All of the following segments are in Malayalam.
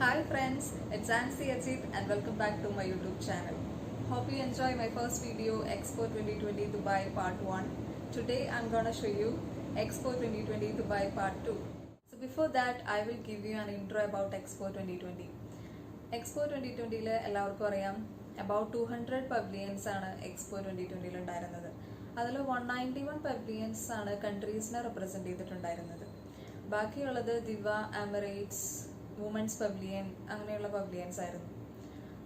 Hi friends, it's Nancy Ajit and welcome back to my YouTube channel. Hope you enjoy my first video Expo 2020 Dubai Part 1. Today I'm gonna show you Expo 2020 Dubai Part 2. So before that I will give you an intro about Expo 2020. Expo 2020 എല്ലാവർക്കും അറിയാം about 200 pavilions ആണ് Expo 2020 ഉണ്ടായിരുന്നത്. അതിൽ 191 pavilions ആണ് കൺട്രീസിനെ റെപ്രസെന്റ് ചെയ്തിട്ടുണ്ടായിരുന്നത്. ബാക്കിയുള്ളത് ദിവ, എമിറേറ്റ്സ്, വുമൻസ് പവലിയൻ അങ്ങനെയുള്ള പവലിയൻസ് ആയിരുന്നു.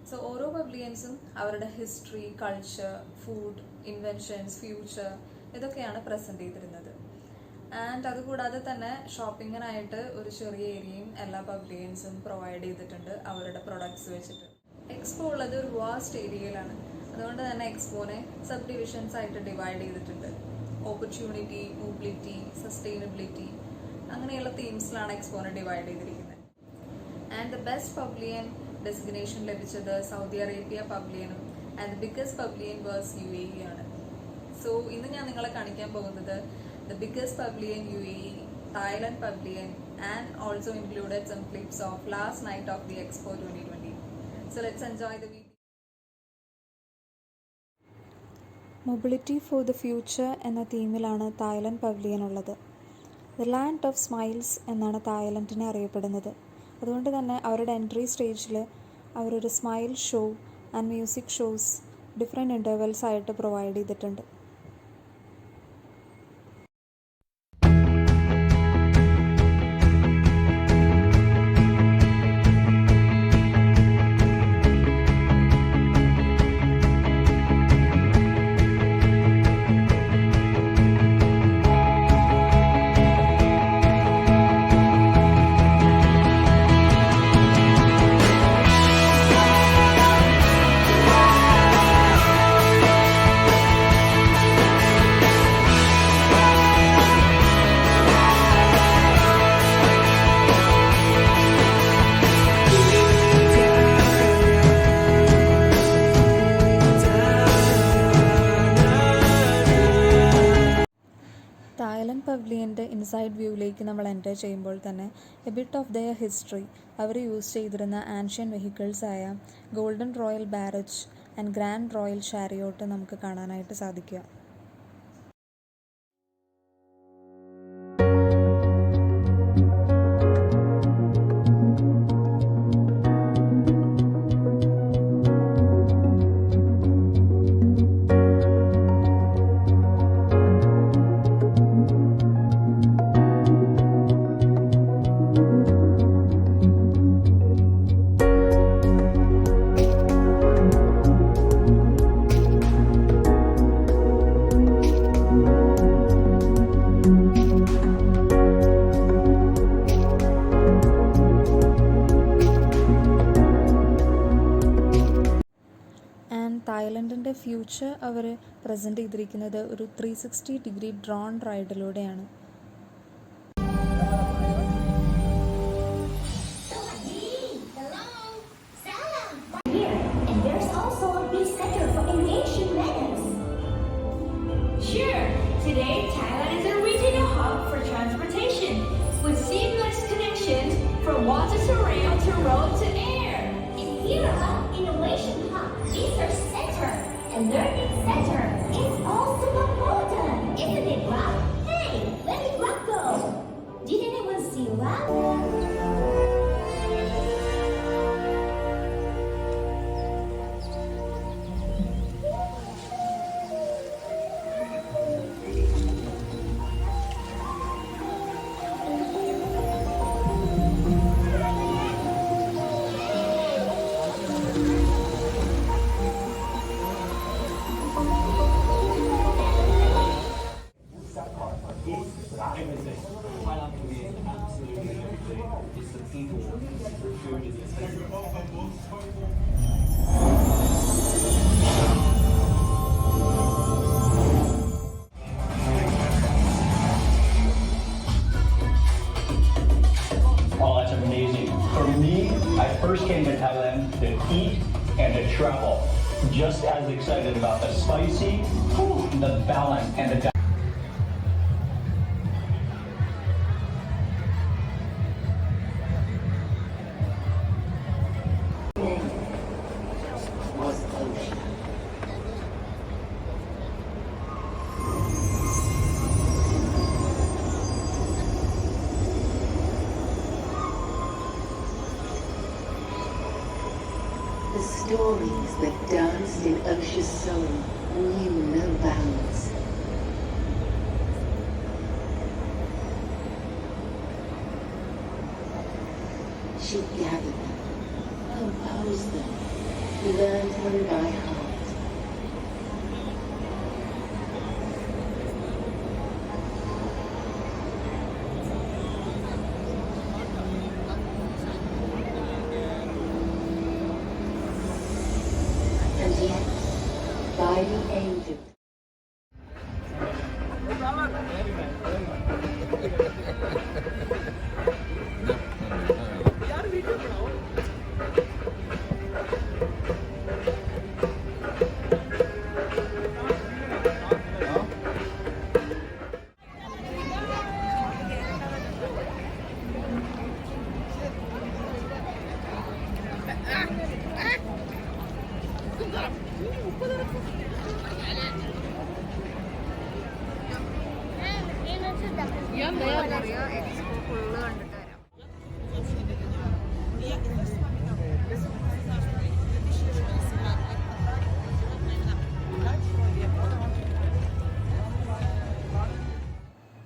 സോ ഓരോ പവലിയൻസും അവരുടെ history, culture, food, inventions, future ഇതൊക്കെയാണ് പ്രസന്റ് ചെയ്തിരുന്നത്. ആൻഡ് അതുകൂടാതെ തന്നെ ഷോപ്പിങ്ങിനായിട്ട് ഒരു ചെറിയ ഏരിയയും എല്ലാ പവലിയൻസും പ്രൊവൈഡ് ചെയ്തിട്ടുണ്ട് അവരുടെ പ്രൊഡക്ട്സ് വെച്ചിട്ട്. എക്സ്പോ ഉള്ളത് ഒരു വാസ്റ്റ് ഏരിയയിലാണ്. അതുകൊണ്ട് തന്നെ എക്സ്പോനെ സബ് ഡിവിഷൻസ് ആയിട്ട് ഡിവൈഡ് ചെയ്തിട്ടുണ്ട്. ഓപ്പർച്യൂണിറ്റി, മൊബിലിറ്റി, സസ്റ്റൈനബിലിറ്റി അങ്ങനെയുള്ള തീംസിലാണ് എക്സ്പോനെ ഡിവൈഡ് ചെയ്തിരിക്കുന്നത്. And the best pavilion designation ലഭിച്ചത് സൗദി അറേബ്യ പവലിയനും and the biggest pavilion was UAE ആണ്. സോ ഇന്ന് ഞാൻ നിങ്ങളെ കാണിക്കാൻ പോകുന്നത് the biggest pavilion UAE, Thailand pavilion and also included some clips of last night of the expo 2020. So let's enjoy the video. Mobility for the future എന്ന തീമിലാണ് തായ്ലൻഡ് പവലിയൻ ഉള്ളത്. ദ ലാൻഡ് ഓഫ് സ്മൈൽസ് എന്നാണ് തായ്ലൻഡിനെ അറിയപ്പെടുന്നത്. അതുകൊണ്ട് തന്നെ അവരുടെ എൻട്രി സ്റ്റേജിൽ അവരൊരു smile show and music shows different intervals ആയിട്ട് പ്രൊവൈഡ് ചെയ്തിട്ടുണ്ട്. തായ്ലൻഡ് പവലിയൻ്റെ ഇൻസൈഡ് വ്യൂവിലേക്ക് നമ്മൾ എൻ്റർ ചെയ്യുമ്പോൾ തന്നെ a bit of their history, അവർ യൂസ് ചെയ്തിരുന്ന ആൻഷ്യൻ വെഹിക്കിൾസായ golden royal barge and grand royal chariot നമുക്ക് കാണാനായിട്ട് സാധിക്കുക. തായ്ലൻഡിൻ്റെ ഫ്യൂച്ചർ അവർ പ്രസൻറ്റ് ചെയ്തിരിക്കുന്നത് ഒരു 360 ഡിഗ്രി ഡ്രോൺ റൈഡിലൂടെയാണ്. Today, Thailand is a regional hub for transportation with seamless connections from water to rail to road to air. It's Europe Innovation Hub, Research Center, and Learning Center. It's all super modern, isn't it, Rob? Hey, where did Rob go? Did anyone see Rob? first came to Thailand to eat and to travel. Just as excited about the spicy, the balance, and the stories that danced in Osha's soul knew no bounds. She gathered them, composed them, learned them by heart. And yet, by the age of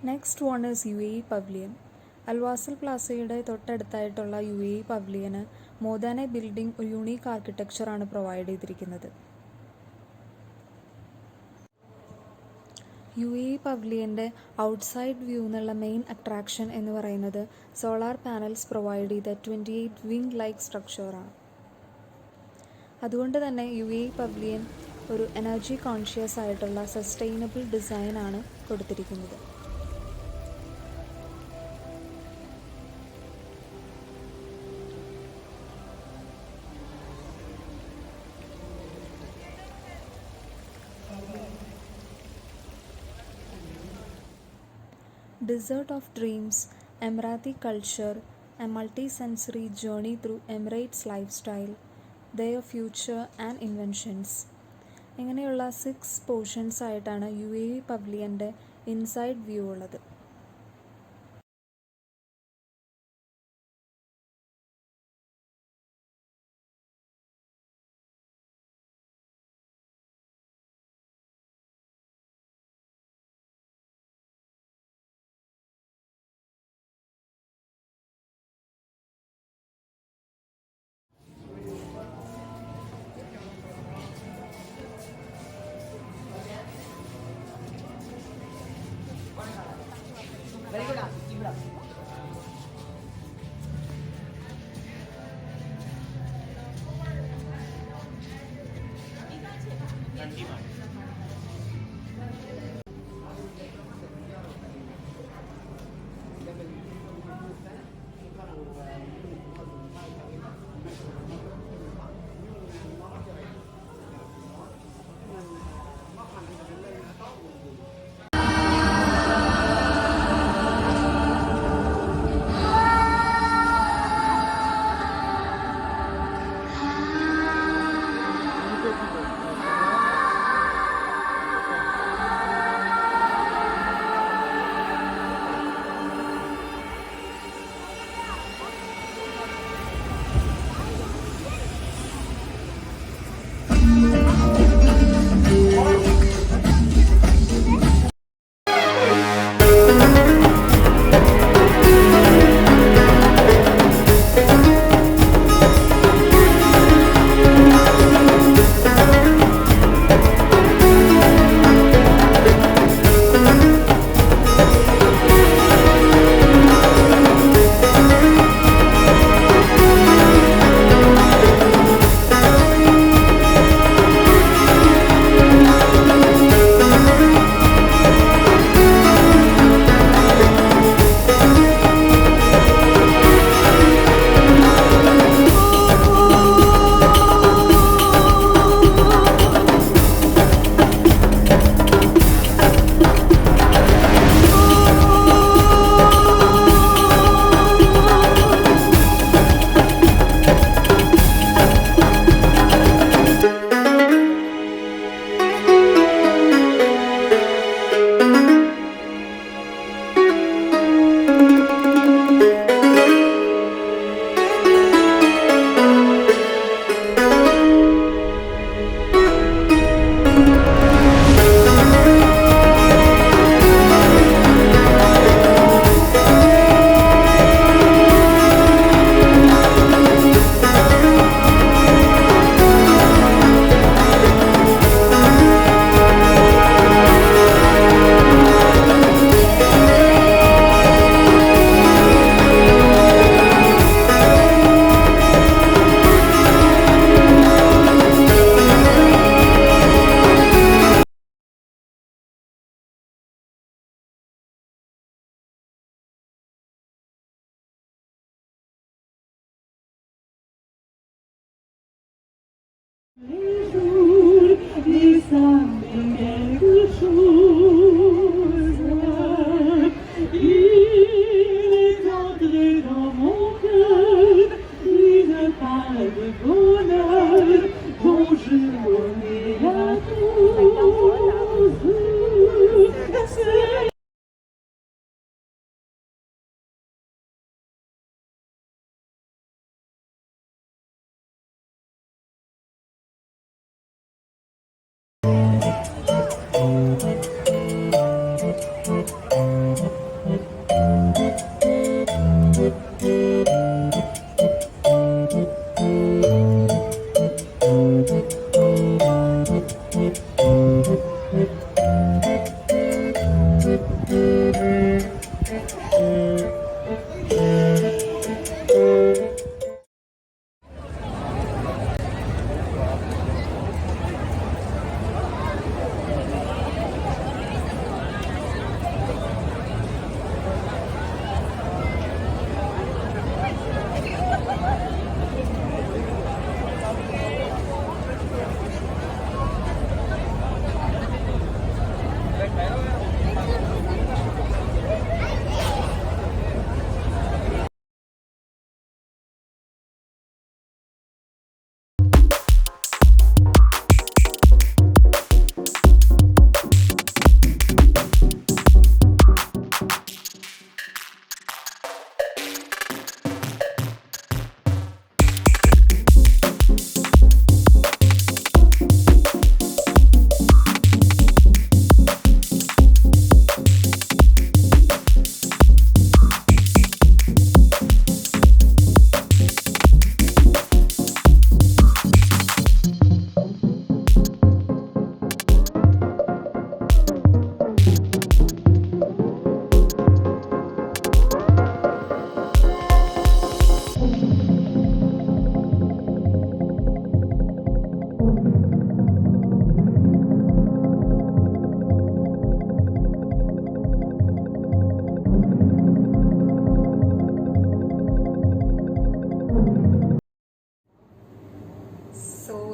next one is UAE pavilion. Al Wasl പ്ലാസയുടെ തൊട്ടടുത്തായിട്ടുള്ള UAE പവലിയന് മോർ ദാൻ എ ബിൽഡിംഗ് ഒരു യുണീക്ക് ആർക്കിടെക്ചറാണ് പ്രൊവൈഡ് ചെയ്തിരിക്കുന്നത്. UAE പവലിയൻ്റെ ഔട്ട്സൈഡ് വ്യൂ എന്നുള്ള മെയിൻ അട്രാക്ഷൻ എന്ന് പറയുന്നത് സോളാർ പാനൽസ് പ്രൊവൈഡ് ചെയ്ത 28 വിങ് ലൈക്ക് സ്ട്രക്ചറാണ്. അതുകൊണ്ട് തന്നെ UAE പവലിയൻ ഒരു എനർജി കോൺഷ്യസ് ആയിട്ടുള്ള സസ്റ്റൈനബിൾ ഡിസൈനാണ് കൊടുത്തിരിക്കുന്നത്. Desert of Dreams, Emirati Culture, a multi-sensory journey through Emirates lifestyle, their future and inventions. ഇങ്ങനെയുള്ള 6 പോർഷൻസ് ആയിട്ടാണ് UAE പവലിയൻ്റെ ഇൻസൈഡ് വ്യൂ ഉള്ളത്.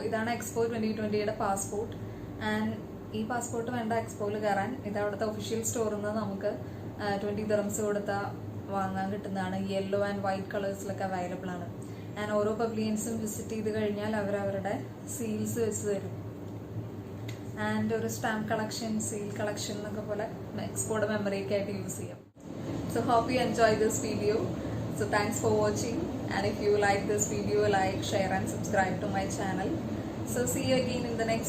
ഇതാണ് എക്സ്പോ 2020യുടെ പാസ്പോർട്ട്. ആൻഡ് ഈ പാസ്പോർട്ട് വേണ്ട എക്സ്പോയിൽ കയറാൻ ഇത് അവിടുത്തെ ഒഫീഷ്യൽ സ്റ്റോറിൽ നിന്ന് നമുക്ക് 20 ദിറംസ് കൊടുത്താൽ വാങ്ങാൻ കിട്ടുന്നതാണ്. യെല്ലോ ആൻഡ് വൈറ്റ് കളേഴ്സിലൊക്കെ അവൈലബിൾ ആണ്. ആൻഡ് ഓരോ പവ്ലിയൻസും വിസിറ്റ് ചെയ്ത് കഴിഞ്ഞാൽ അവരവരുടെ സീൽസ് വെച്ച് തരും. ആൻഡ് ഒരു സ്റ്റാമ്പ് കളക്ഷൻ, സീൽ കളക്ഷൻ എന്നൊക്കെ പോലെ എക്സ്പോയുടെ മെമ്മറിയൊക്കെ ആയിട്ട് യൂസ് ചെയ്യാം. So hope you enjoy this video. So thanks for watching, and if you like this video, like, share and subscribe to my channel. So see you again in the next